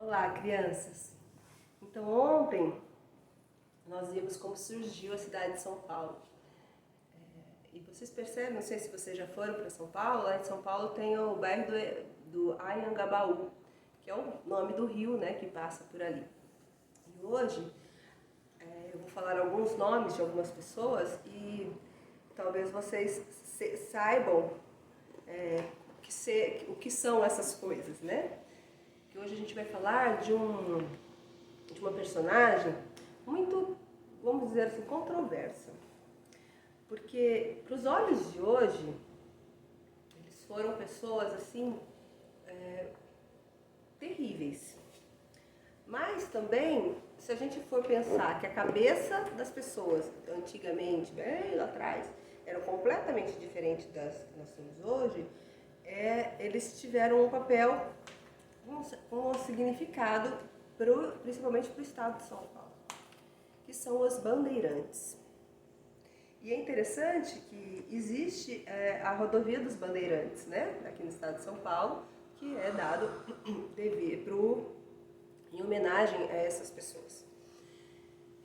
Olá, crianças! Então, ontem nós vimos como surgiu a cidade de São Paulo. E vocês percebem, não sei se vocês já foram para São Paulo, lá em São Paulo tem o bairro do Anhangabaú, que é o nome do rio, né, que passa por ali. E hoje eu vou falar alguns nomes de algumas pessoas e talvez vocês saibam o que são essas coisas, né? Que hoje a gente vai falar de uma personagem muito, vamos dizer assim, controversa. Porque, para os olhos de hoje, eles foram pessoas, assim, terríveis. Mas também, se a gente for pensar que a cabeça das pessoas, antigamente, bem lá atrás, era completamente diferente das que nós temos hoje, eles tiveram um papel com um significado, principalmente para o estado de São Paulo, que são os bandeirantes. E é interessante que existe a rodovia dos Bandeirantes, né, aqui no estado de São Paulo, que é dado em homenagem a essas pessoas.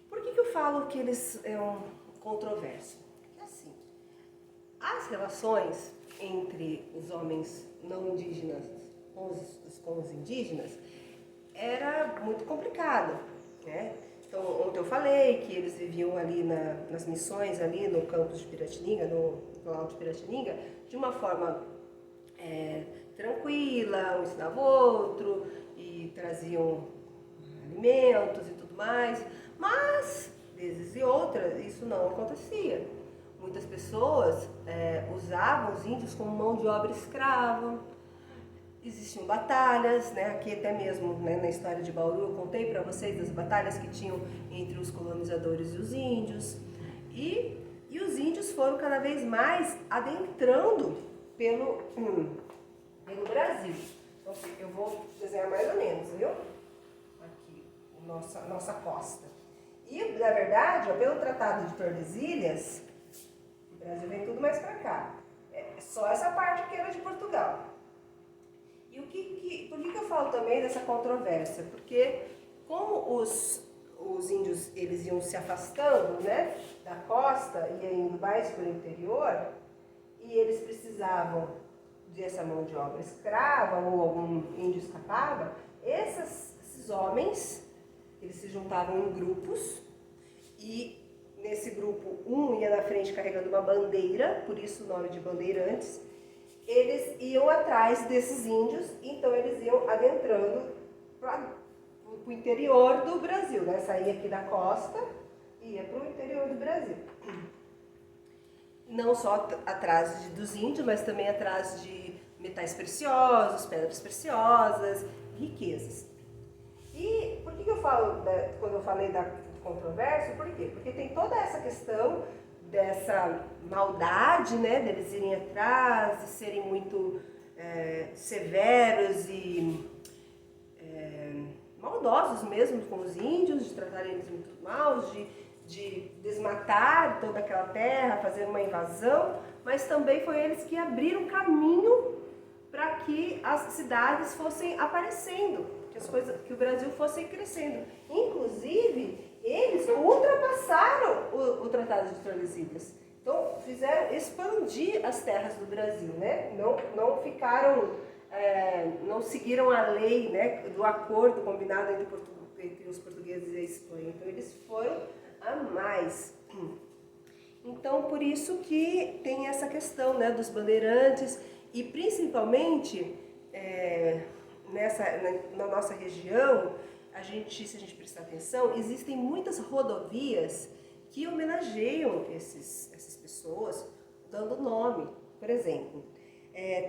Por que eu falo que eles é um controverso? Porque assim, as relações entre os homens não indígenas com os indígenas era muito complicado, né? Então, ontem eu falei que eles viviam ali nas missões, ali no campus de Piratininga, no Alto de Piratininga, de uma forma tranquila, um ensinava o outro, e traziam alimentos e tudo mais, mas, vezes e outras, isso não acontecia. Muitas pessoas usavam os índios como mão de obra escrava. Existiam batalhas, né? Aqui até mesmo, né, na história de Bauru eu contei para vocês das batalhas que tinham entre os colonizadores e os índios. E os índios foram cada vez mais adentrando pelo Brasil. Então, eu vou desenhar mais ou menos, viu? Aqui, nossa costa. E, na verdade, pelo Tratado de Tordesilhas, o Brasil vem tudo mais para cá. Só essa parte aqui era de Portugal. E por que eu falo também dessa controvérsia? Porque como os índios eles iam se afastando, né, da costa e indo mais para o interior, e eles precisavam dessa mão de obra escrava ou algum índio escapava, esses homens eles se juntavam em grupos e nesse grupo um ia na frente carregando uma bandeira, por isso o nome de bandeirantes. Eles iam atrás desses índios, então eles iam adentrando para o interior do Brasil, né? Saía aqui da costa e ia para o interior do Brasil. Não só atrás dos índios, mas também atrás de metais preciosos, pedras preciosas, riquezas. E por que eu falo, quando eu falei da controvérsia, por quê? Porque tem toda essa questão dessa maldade, né, deles irem atrás, de serem muito severos e maldosos mesmo com os índios, de tratarem eles muito mal, de desmatar toda aquela terra, fazer uma invasão, mas também foi eles que abriram caminho para que as cidades fossem aparecendo, que o Brasil fosse crescendo. Inclusive, eles ultrapassaram o Tratado de Tordesilhas. Então, fizeram expandir as terras do Brasil, né? Não ficaram, não seguiram a lei, né, do acordo combinado entre os portugueses e a Espanha. Então, eles foram a mais. Então, por isso que tem essa questão, né, dos bandeirantes e principalmente na nossa região, se a gente prestar atenção, existem muitas rodovias que homenageiam essas pessoas, dando nome. Por exemplo,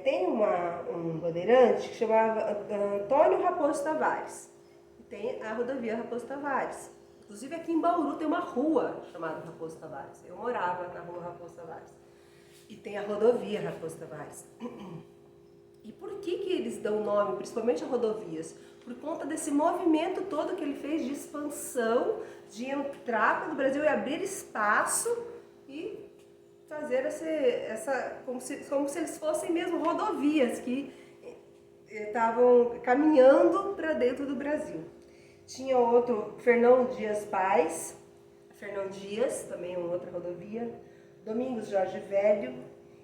tem um bandeirante que chamava Antônio Raposo Tavares, e tem a rodovia Raposo Tavares. Inclusive aqui em Bauru tem uma rua chamada Raposo Tavares. Eu morava na rua Raposo Tavares. E tem a rodovia Raposo Tavares. E por que eles dão nome, principalmente a rodovias? Por conta desse movimento todo que ele fez de expansão, de entrar pelo Brasil e abrir espaço e fazer como se eles fossem mesmo rodovias que estavam caminhando para dentro do Brasil. Tinha outro, Fernão Dias Paz, Fernão Dias, também uma outra rodovia, Domingos Jorge Velho,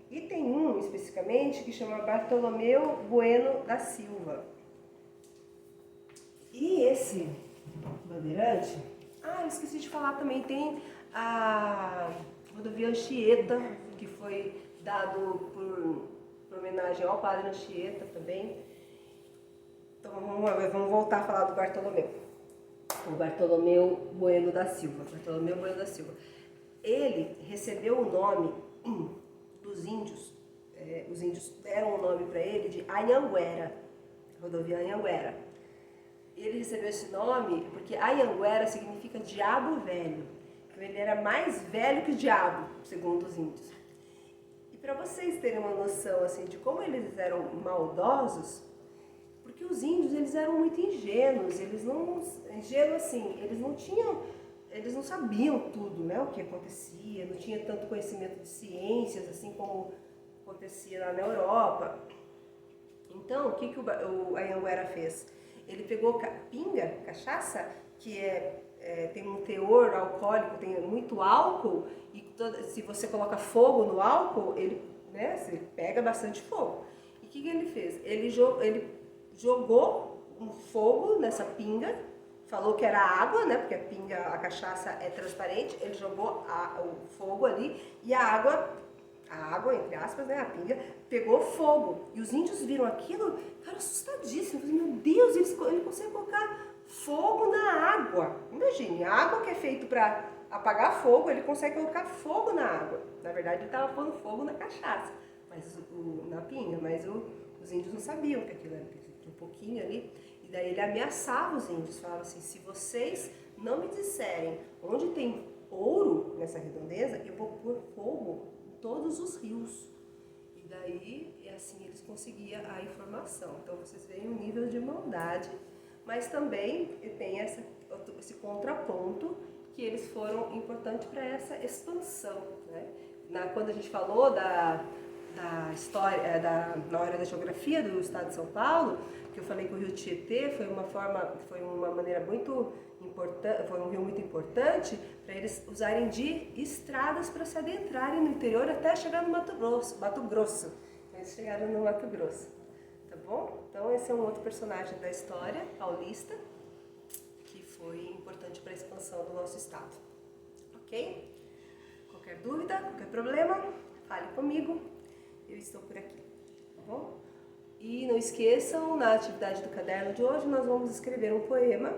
e tem um especificamente que chama Bartolomeu Bueno da Silva. E esse bandeirante, eu esqueci de falar também, tem a rodovia Anchieta, que foi dado por homenagem ao padre Anchieta também. Então vamos voltar a falar do Bartolomeu. O Bartolomeu Bueno da Silva. Bartolomeu Bueno da Silva. Ele recebeu o nome dos índios. Os índios deram o nome para ele de Anhanguera, rodovia Anhanguera. Ele recebeu esse nome porque Anhanguera significa diabo velho. Então ele era mais velho que o diabo, segundo os índios. E para vocês terem uma noção assim de como eles eram maldosos, porque os índios eles eram muito ingênuos, eles não sabiam tudo, né, o que acontecia, não tinha tanto conhecimento de ciências assim como acontecia lá na Europa. Então, o que o Anhanguera fez? Ele pegou pinga, cachaça, que tem um teor alcoólico, tem muito álcool, e se você coloca fogo no álcool, você pega bastante fogo. E o que ele fez? Ele jogou um fogo nessa pinga, falou que era água, né? Porque a cachaça é transparente. Ele jogou o fogo ali e a água, entre aspas, né? A pinga pegou fogo. E os índios viram aquilo, ficaram assustadíssimos. Meu Deus, ele consegue colocar fogo na água. Imagine, a água que é feita para apagar fogo, ele consegue colocar fogo na água. Na verdade, ele estava pondo fogo na cachaça, na pinga, mas os índios não sabiam que aquilo era um pouquinho ali. E daí ele ameaçava os índios, falava assim: se vocês não me disserem onde tem ouro nessa redondeza, eu vou pôr fogo em todos os rios. E daí, assim, eles conseguiam a informação. Então vocês veem o nível de maldade, mas também tem esse contraponto que eles foram importantes para essa expansão, né? Quando a gente falou da história, na hora da geografia do estado de São Paulo, que eu falei que o rio Tietê foi uma maneira muito importante, foi um rio muito importante para eles usarem de estradas para se adentrarem no interior até chegar no Mato Grosso. Eles chegaram no Mato Grosso, tá bom? Então esse é um outro personagem da história paulista que foi importante para a expansão do nosso estado, ok? Qualquer dúvida, qualquer problema, fale comigo. Eu estou por aqui, tá bom? E não esqueçam, na atividade do caderno de hoje, nós vamos escrever um poema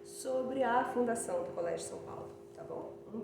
sobre a fundação do Colégio São Paulo, tá bom? Um